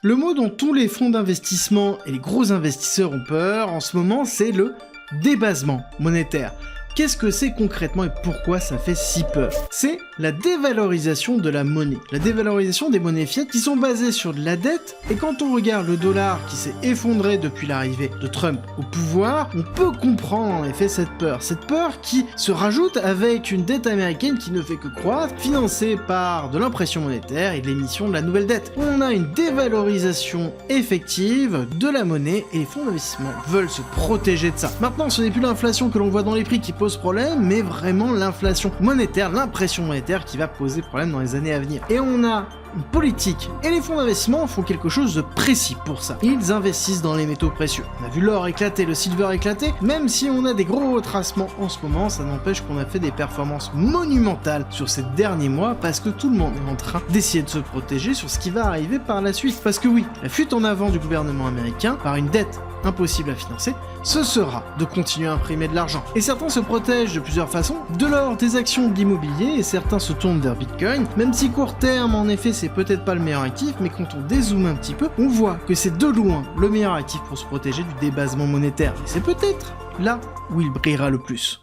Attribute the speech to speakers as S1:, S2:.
S1: Le mot dont tous les fonds d'investissement et les gros investisseurs ont peur en ce moment, c'est le débasement monétaire. Qu'est-ce que c'est concrètement et pourquoi ça fait si peur? C'est la dévalorisation de la monnaie, la dévalorisation des monnaies fiat qui sont basées sur de la dette, et quand on regarde le dollar qui s'est effondré depuis l'arrivée de Trump au pouvoir, on peut comprendre en effet cette peur qui se rajoute avec une dette américaine qui ne fait que croître, financée par de l'impression monétaire et de l'émission de la nouvelle dette. On a une dévalorisation effective de la monnaie et les fonds d'investissement veulent se protéger de ça. Maintenant, ce n'est plus l'inflation que l'on voit dans les prix qui pose problème, mais vraiment l'inflation monétaire, l'impression monétaire qui va poser problème dans les années à venir. Et on a une politique, et les fonds d'investissement font quelque chose de précis pour ça. Ils investissent dans les métaux précieux. On a vu l'or éclater, le silver éclater, même si on a des gros retracements en ce moment, ça n'empêche qu'on a fait des performances monumentales sur ces derniers mois, parce que tout le monde est en train d'essayer de se protéger sur ce qui va arriver par la suite. Parce que oui, la fuite en avant du gouvernement américain, par une dette impossible à financer, ce sera de continuer à imprimer de l'argent. Et certains se protègent de plusieurs façons, de l'or, des actions, de l'immobilier, et certains se tournent vers Bitcoin, même si court terme, en effet, c'est peut-être pas le meilleur actif, mais quand on dézoome un petit peu, on voit que c'est de loin le meilleur actif pour se protéger du débasement monétaire. Et c'est peut-être là où il brillera le plus.